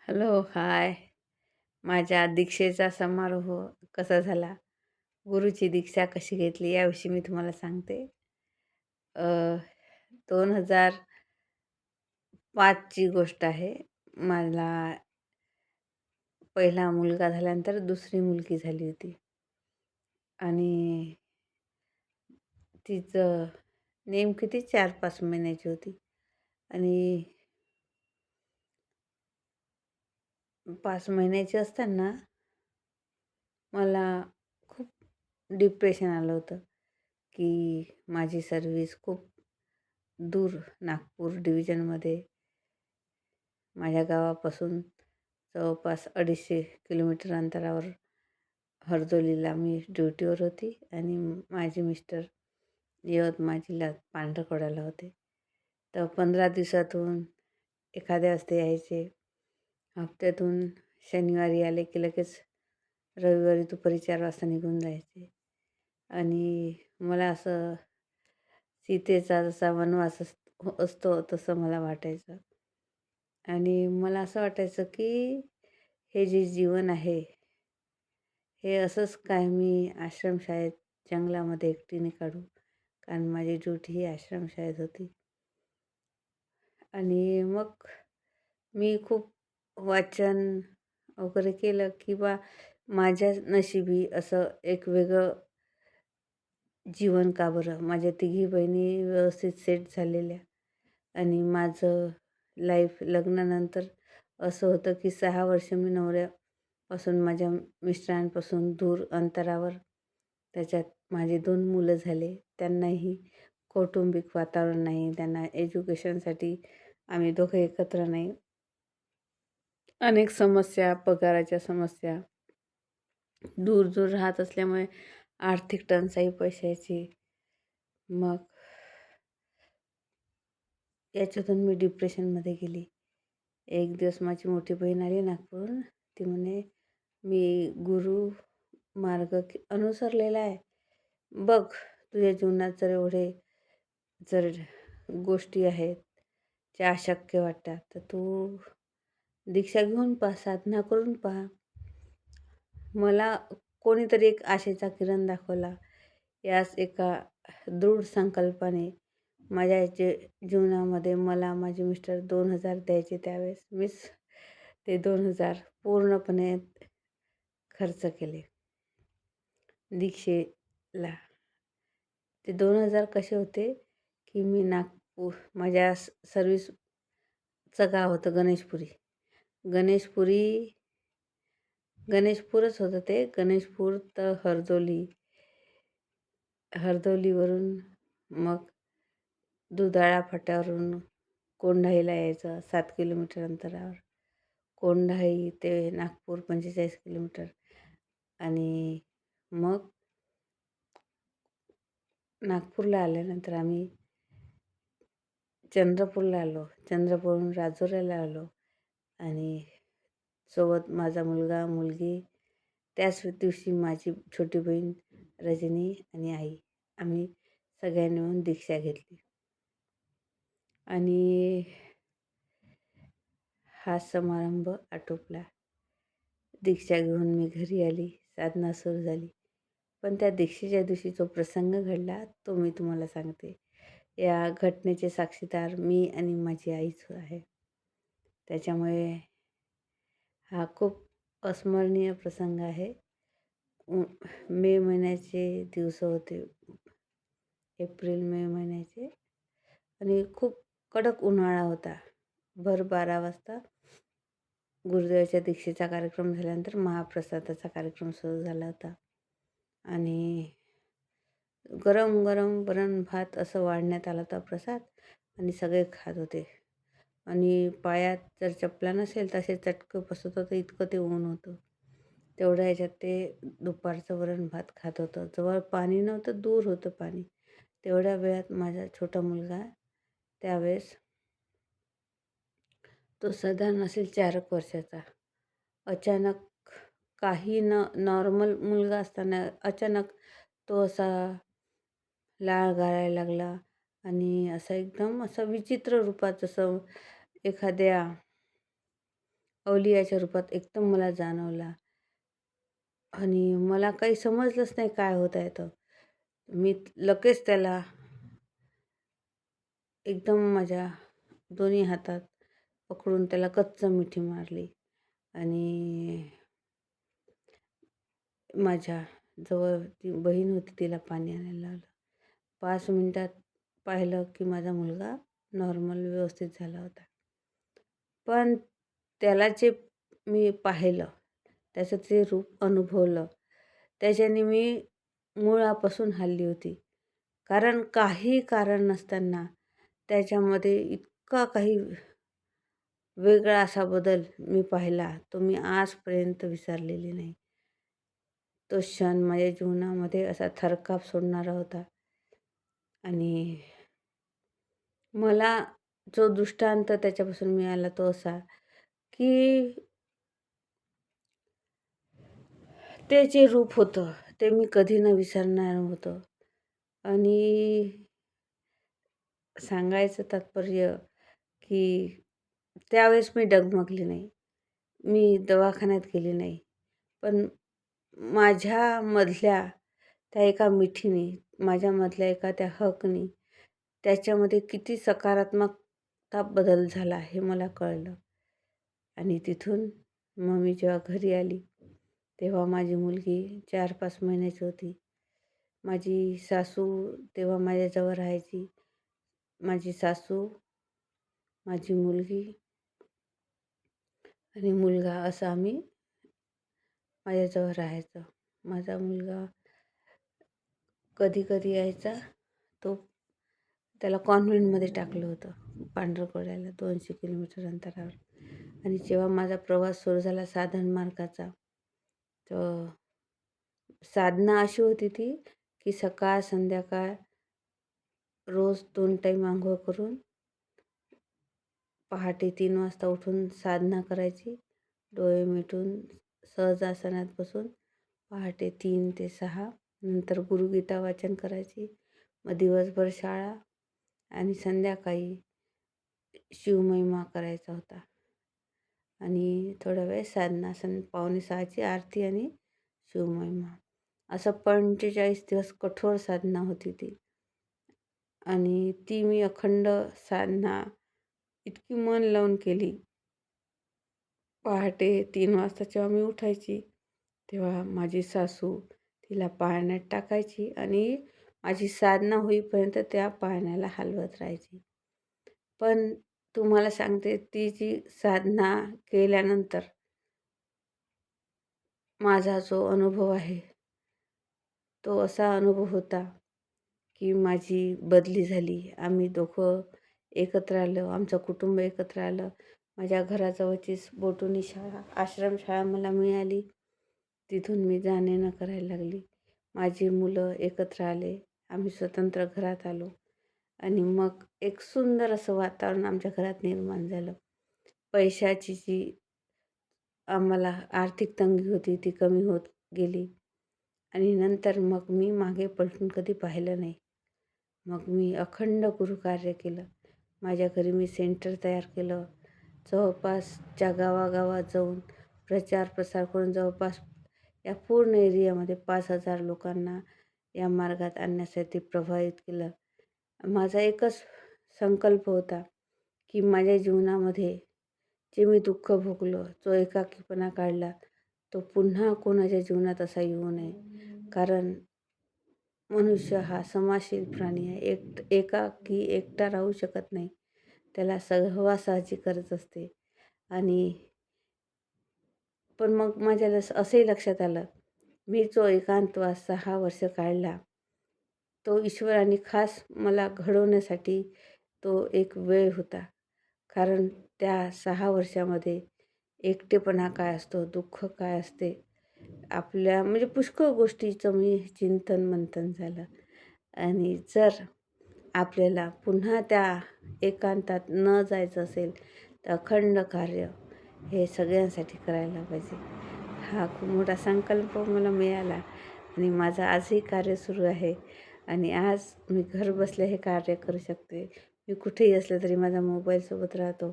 Hello, हाय. माझ्या दीक्षेचा समारोह कसा झाला? गुरुची दीक्षा कशी घेतली याविषयी मी तुम्हाला सांगते. अ, 2005 ची गोष्ट आहे. मला पहिला मुलगा झाल्यानंतर दुसरी मुलगी झाली होती आणि तिचं नेमकी ती 4-5 महिन्याची होती आणि 5 महिन्याची असताना मला खूप डिप्रेशन आलं होतं, की माझी सर्व्हिस खूप दूर नागपूर डिव्हिजनमध्ये माझ्या गावापासून जवळपास 250 किलोमीटर अंतरावर हरदोलीला मी ड्युटीवर होती आणि माझे मिस्टर यवतमाळ जिल्ह्यात पांढरकवड्याला होते. तर 15 दिवसातून एखाद्या वेळेस यायचे. हप्त्यातून शनिवारी आले की लगेच रविवारी दुपारी 4 वाजता निघून जायचे. आणि मला असं सीतेचा जसा वनवास असतो तसं मला वाटायचं. आणि मला असं वाटायचं की हे जे जीवन आहे, हे असंच काय मी आश्रमशाळेत जंगलामध्ये एकटीने काढू? कारण माझी ड्युटी ही आश्रमशाळेत होती. आणि मग मी खूप वाचन वगैरे केलं की माझ्या नशिबी असं एक वेगळं जीवन का बरं? माझ्या तिघी बहिणी व्यवस्थित सेट झालेल्या आणि माझं लाईफ लग्नानंतर असं होतं की 6 वर्ष मी नवऱ्यापासून माझ्या मिस्टरांपासून दूर अंतरावर. त्याच्यात माझे 2 मुलं झाले. त्यांनाही कौटुंबिक वातावरण नाही. त्यांना एज्युकेशनसाठी आम्ही दोघं एकत्र नाही. अनेक समस्या, पगाराच्या समस्या, दूर-दूर राहत असल्यामुळे आर्थिक टंचाई पैशाची. मग याच्यातून मी डिप्रेशनमध्ये गेली. एक दिवस माझी मोठी बहीण आली नागपूरहून. ती म्हणे, "मी गुरु मार्ग अनुसरलेला आहे. बघ, तुझ्या जीवनात जर गोष्टी आहेत, ज्या अशक्य वाटतात, तर तू दीक्षा घेऊन पहा, साधना करून पहा." मला कोणीतरी एक आशेचा किरण दाखवला. याच एका दृढ संकल्पाने माझ्या जीवनामध्ये मला माझे मिस्टर 2,000 द्यायचे त्यावेळेस. मीच ते 2,000 पूर्णपणे खर्च केले दीक्षेला. ते 2,000 कसे होते, की मी माझ्या सर्व्हिसचं गाव होतं गणेशपुरी. गणेशपुरी गणेशपूरच होतं ते. गणेशपूर तर हरदोलीवरून मग दुधाळा फाट्यावरून कोंढाईला यायचं 7 किलोमीटर अंतरावर. कोंढाई ते नागपूर 45 किलोमीटर. आणि मग नागपूरला आल्यानंतर आम्ही चंद्रपूरला आलो. चंद्रपूरहून राजुरीला आलो आणि सोबत माझा मुलगा, मुलगी, त्याच दिवशी माझी छोटी बहीण रजनी आणि आई. आम्ही सगळ्यांनी मिळून दीक्षा घेतली. आणि हा समारंभ आटोपला. दीक्षा घेऊन मी घरी आली. साधना सुरू झाली. पण त्या दीक्षेच्या दिवशी जो प्रसंग घडला तो मी तुम्हाला सांगते. या घटनेचे साक्षीदार मी आणि माझी आईच आहे. त्याच्यामुळे हा खूप अस्मरणीय प्रसंग आहे. मे महिन्याचे दिवस होते. एप्रिल-मे महिन्याचे आणि खूप कडक उन्हाळा होता. भर 12 वाजता गुरुदेवाच्या दीक्षेचा कार्यक्रम झाल्यानंतर महाप्रसादाचा कार्यक्रम सुरू झाला होता. आणि गरम-गरम वरण-भात असं वाढण्यात आला होता प्रसाद आणि सगळे खात होते. आणि पायात जर चपला नसेल तर असे चटकं बसत होतं, इतकं ते ऊन होतं. तेवढ्या ह्याच्यात ते दुपारचं वरण-भात खात होतं. जवळ पाणी नव्हतं, दूर होतं पाणी. तेवढ्या वेळात माझा छोटा मुलगा त्यावेळेस तो साधारण असेल 4 एक वर्षाचा. अचानक काही नॉर्मल मुलगा असताना अचानक तो असा लाळ गाळायला लागला आणि असा एकदम असा विचित्र रूपात जसं एखाद्या अवलियाच्या रूपात एकदम मला जाणवला आणि मला काही समजलंच नाही काय होत आहे तर. मी लगेच त्याला एकदम माझ्या दोन्ही हातात पकडून त्याला कच्च मिठी मारली आणि माझ्या जवळ ती बहीण होती तिला पाणी आणायला लावलं. 5 मिनिटात पाहिलं की माझा मुलगा नॉर्मल व्यवस्थित झाला होता. पण त्याला जे मी पाहिलं, त्याचं ते रूप अनुभवलं, त्याच्याने मी मुळापासून हलली होती. कारण काही कारण नसताना त्याच्यामध्ये इतका काही वेगळा असा बदल मी पाहिला, तो मी आजपर्यंत विसरलेली नाही. तो क्षण माझ्या जीवनामध्ये असा थरकाप सोडणारा होता आणि मला जो दृष्टांत त्याच्यापासून मिळाला तो असा, की ते जे रूप होतं, ते मी कधी न विसरणार होतं आणि सांगायचं तात्पर्य, की त्यावेळेस मी डगमगली नाही. मी दवाखान्यात गेली नाही. पण माझ्यामधल्या त्या एका मिठीने, माझ्यामधल्या एका त्या हकनी त्याच्यामध्ये किती सकारात्मकता बदल झाला हे मला कळलं. आणि तिथून मग मी जेव्हा घरी आली, तेव्हा माझी मुलगी 4-5 महिन्याची होती. माझी सासू तेव्हा माझ्याजवळ राहायची. माझी सासू, माझी मुलगी आणि मुलगा असं आम्ही माझ्याजवळ राहायचो. माझा मुलगा कधी-कधी यायचा. तो त्याला कॉन्व्हेंटमध्ये टाकलं होतं पांढरकवड्याला 200 किलोमीटर अंतरावर. आणि जेव्हा माझा प्रवास सुरू झाला साधन मार्गाचा, तर साधना अशी होती ती, की सकाळ संध्याकाळ रोज 2 टाईम अंघोळ करून पहाटे 3 वाजता उठून साधना करायची. डोळे मिटून सहज आसनात बसून पहाटे 3 ते 6 नंतर गुरुगीता वाचन करायची. मग दिवसभर शाळा आणि संध्याकाळी शिवमहिमा करायचा होता आणि थोडा वेळ साधना. 5:45ची आरती आणि शिवमहिमा. असं 45 दिवस कठोर साधना होती ती आणि ती मी अखंड साधना इतकी मन लावून केली. पहाटे 3 वाजता जेव्हा मी उठायची, तेव्हा माझी सासू तिला पाळण्यात टाकायची आणि माझी साधना होईपर्यंत त्या पाळण्याला हलवत राहायची. पण तुम्हाला सांगते, ती जी साधना केल्यानंतर माझा जो अनुभव आहे, तो असा अनुभव होता, की माझी बदली झाली. आम्ही दोघं एकत्र आलो. आमचं कुटुंब एकत्र आलं. माझ्या घराजवळचीच बोटुनी शाळा, आश्रमशाळा मला मिळाली. तिथून मी जाणे-येणं करायला लागली. माझी मुलं एकत्र आले. आम्ही स्वतंत्र घरात आलो आणि मग एक सुंदर असं वातावरण आमच्या घरात निर्माण झालं. पैशाची जी आम्हाला आर्थिक तंगी होती ती कमी होत गेली आणि नंतर मग मी मागे पलटून कधी पाहिलं नाही. मग मी अखंड गुरुकार्य केलं. माझ्या घरी मी सेंटर तयार केलं. जवळपासच्या गावागावात जाऊन प्रचार प्रसार करून जवळपास या पूर्ण एरियामध्ये 5,000 लोकांना या मार्गात आणण्यासाठी प्रभावित केलं. माझा एकच संकल्प होता, की माझ्या जीवनामध्ये जे मी दुःख भोगलो, जो एकाकीपणा काढला, तो पुन्हा कोणाच्या जीवनात असा येऊ नये. कारण मनुष्य हा समाजशील प्राणी आहे. एकाकी एकटा राहू शकत नाही. त्याला सहवासाची गरज असते. आणि पण मग माझ्या असंही लक्षात आलं, मी जो एकांतवास 6 वर्ष काढला, तो ईश्वराने खास मला घडवण्यासाठी तो एक वेळ होता. कारण त्या 6 वर्षामध्ये एकटेपणा काय असतो, दुःख काय असते, आपल्या म्हणजे पुष्कळ गोष्टीचं मी चिंतन मंथन झालं. आणि जर आपल्याला पुन्हा त्या एकांतात न जायचं असेल, तर अखंड कार्य हे सगळ्यांसाठी करायला पाहिजे. हा खूप मोठा संकल्प मला मिळाला आणि माझं आजही कार्य सुरू आहे आणि आज मी घर बसल्या हे कार्य करू शकते. मी कुठेही असले तरी माझा मोबाईलसोबत राहतो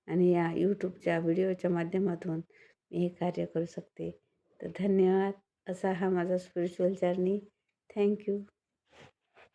आणि या यूट्यूबच्या व्हिडिओच्या माध्यमातून मी हे कार्य करू शकते. तर धन्यवाद. असा हा माझा स्पिरिच्युअल जर्नी. थँक्यू.